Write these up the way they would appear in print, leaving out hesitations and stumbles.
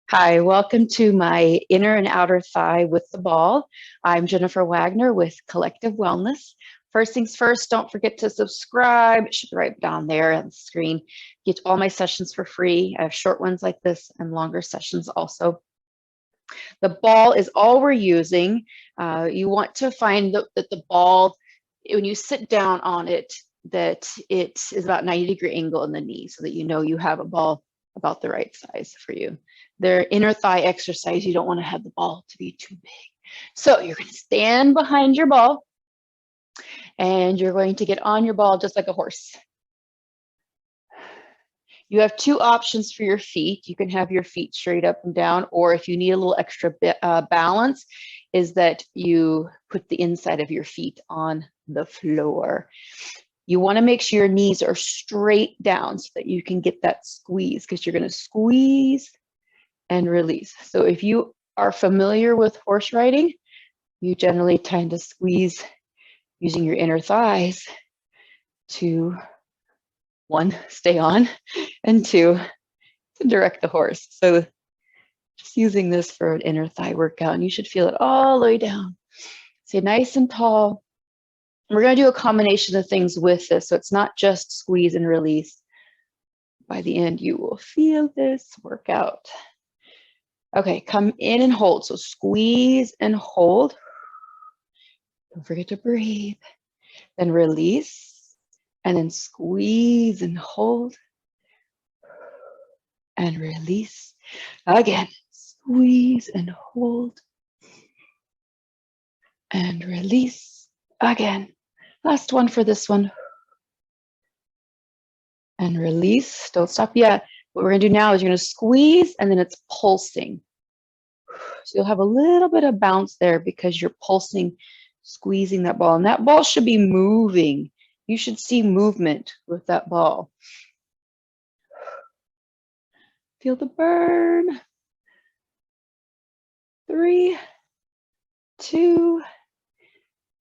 Hi, welcome to my inner and outer thigh with the ball. I'm Jennifer Wagner with Collective Wellness. First things first, don't forget to subscribe. It should be right down there on the screen. Get all my sessions for free. I have short ones like this and longer sessions also. The ball is all we're using. You want to find that the ball, when you sit down on it, that it is about 90-degree angle in the knee so that you know you have a ball about the right size for you. Their inner thigh exercise, you don't want to have the ball to be too big. So you're going to stand behind your ball and you're going to get on your ball just like a horse. You have two options for your feet. You can have your feet straight up and down, or if you need a little extra balance, is that you put the inside of your feet on the floor. You want to make sure your knees are straight down so that you can get that squeeze, because you're going to squeeze and release. So if you are familiar with horse riding, you generally tend to squeeze using your inner thighs to, one, stay on, and two, to direct the horse. So just using this for an inner thigh workout, and you should feel it all the way down. Stay nice and tall. We're going to do a combination of things with this, so it's not just squeeze and release. By the end, you will feel this workout. Okay, come in and hold. So squeeze and hold. Don't forget to breathe. Then release, and then squeeze and hold. And release. Again, squeeze and hold. And release. Again. Last one for this one. And release. Don't stop yet. What we're going to do now is you're going to squeeze, and then it's pulsing. So you'll have a little bit of bounce there because you're pulsing, squeezing that ball. And that ball should be moving. You should see movement with that ball. Feel the burn. 3, 2,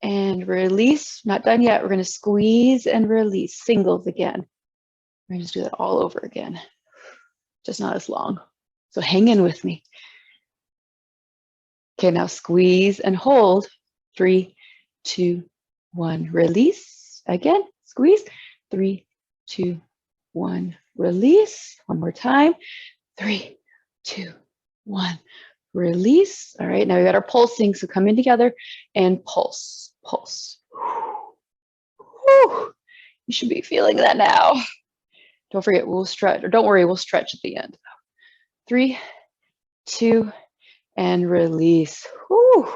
and release. Not done yet. We're going to squeeze and release. Singles again. We're going to just do that all over again. Just not as long. So hang in with me. Okay, now squeeze and hold. 3, 2, 1. Release. Again, squeeze. 3, 2, 1. Release. One more time. 3, 2, 1. Release. All right, now we got our pulsing. So come in together and pulse, pulse. Whew. You should be feeling that now. Don't forget, we'll stretch, or don't worry, we'll stretch at the end. 3, 2, and release. Whew.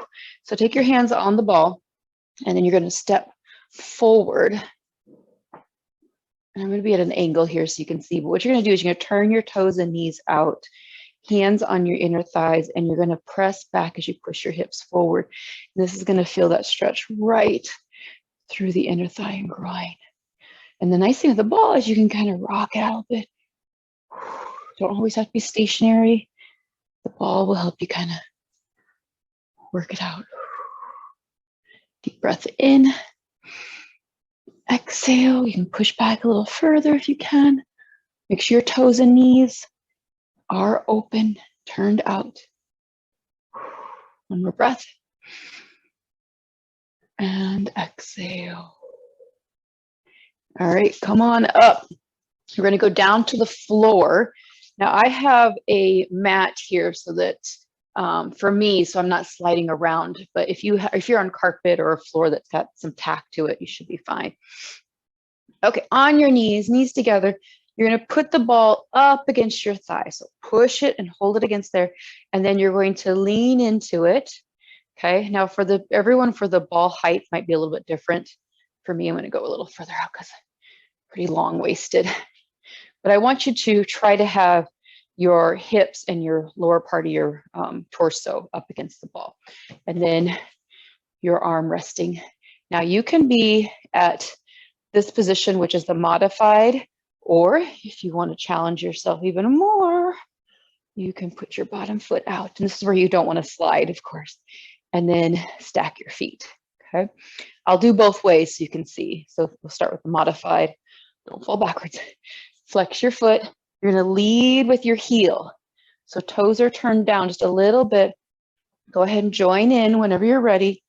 So take your hands on the ball, and then you're going to step forward. And I'm going to be at an angle here so you can see, but what you're going to do is you're going to turn your toes and knees out, hands on your inner thighs, and you're going to press back as you push your hips forward. And this is going to feel that stretch right through the inner thigh and groin. And the nice thing with the ball is you can kind of rock it out a bit. Don't always have to be stationary. The ball will help you kind of work it out. Deep breath in. Exhale. You can push back a little further if you can. Make sure your toes and knees are open, turned out. One more breath. And exhale. All right, come on up. We're going to go down to the floor. Now I have a mat here so that for me, so I'm not sliding around, but if you're on carpet or a floor that's got some tack to it, you should be fine. Okay, on your knees together, you're going to put the ball up against your thigh. So push it and hold it against there, and then you're going to lean into it. Okay, now for everyone, for the ball height might be a little bit different. For me, I'm going to go a little further out because I'm pretty long-waisted. But I want you to try to have your hips and your lower part of your torso up against the ball, and then your arm resting. Now you can be at this position, which is the modified, or if you want to challenge yourself even more, you can put your bottom foot out. And this is where you don't want to slide, of course, and then stack your feet. Okay, I'll do both ways so you can see. So we'll start with the modified. Don't fall backwards. Flex your foot. You're going to lead with your heel. So toes are turned down just a little bit. Go ahead and join in whenever you're ready.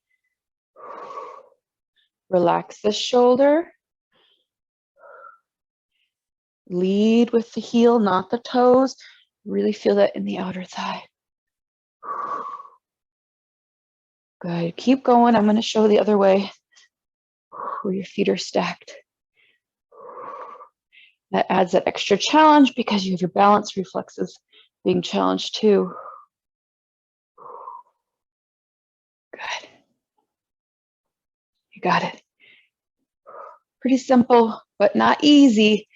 Relax the shoulder. Lead with the heel, not the toes. Really feel that in the outer thigh. Good. Keep going. I'm going to show the other way where your feet are stacked. That adds that extra challenge because you have your balance reflexes being challenged too. Good. You got it. Pretty simple, but not easy.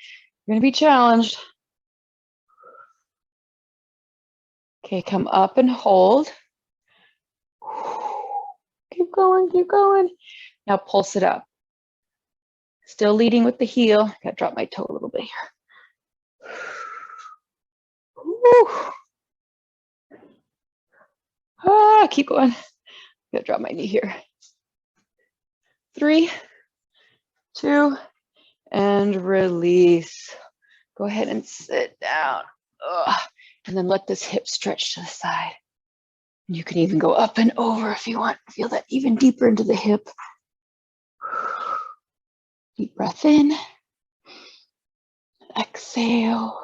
You're going to be challenged. Okay, come up and hold. Keep going, keep going. Now pulse it up. Still leading with the heel. Got to drop my toe a little bit here. Woo. Ah, keep going. Got to drop my knee here. 3, 2, and release. Go ahead and sit down. Ugh. And then let this hip stretch to the side. You can even go up and over if you want. Feel that even deeper into the hip. Deep breath in. Exhale.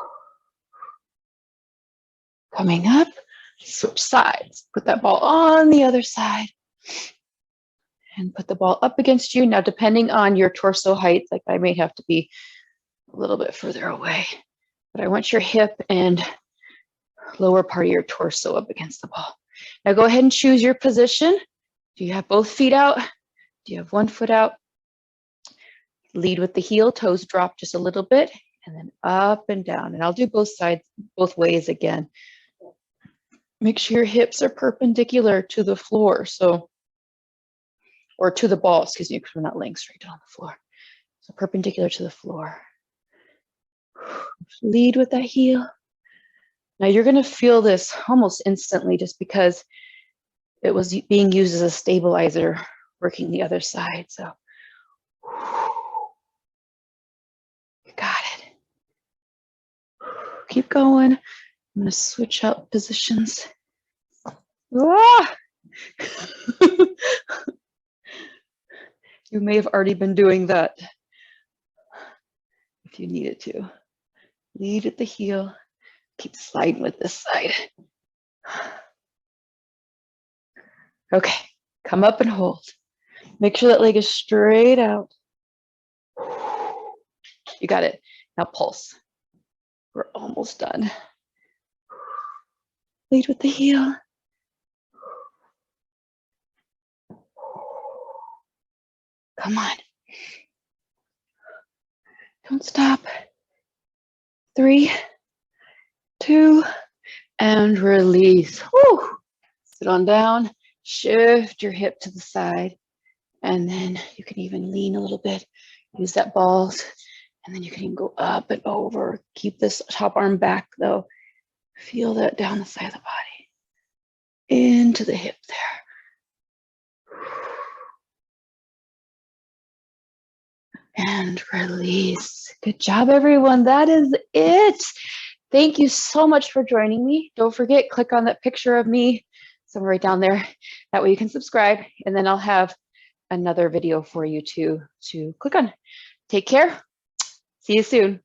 Coming up, switch sides. Put that ball on the other side. And put the ball up against you. Now, depending on your torso height, like I may have to be a little bit further away. But I want your hip and lower part of your torso up against the ball. Now go ahead and choose your position. Do you have both feet out? Do you have one foot out? Lead with the heel, toes drop just a little bit, and then up and down. And I'll do both sides, both ways again. Make sure your hips are perpendicular to the floor, or to the ball, excuse me, because we're not laying straight on the floor. So perpendicular to the floor. Lead with that heel. Now you're going to feel this almost instantly just because it was being used as a stabilizer working the other side. So you got it. Keep going. I'm going to switch out positions. Ah! You may have already been doing that if you needed to. Lead at the heel. Keep sliding with this side. Okay, come up and hold. Make sure that leg is straight out. You got it. Now pulse. We're almost done. Lead with the heel. Come on. Don't stop. 3, 2, and release. Woo. Sit on down. Shift your hip to the side. And then you can even lean a little bit. Use that balls. And then you can even go up and over. Keep this top arm back though. Feel that down the side of the body. Into the hip there. And release. Good job, everyone. That is it. Thank you so much for joining me. Don't forget, click on that picture of me somewhere right down there. That way you can subscribe, and then I'll have another video for you to click on. Take care. See you soon.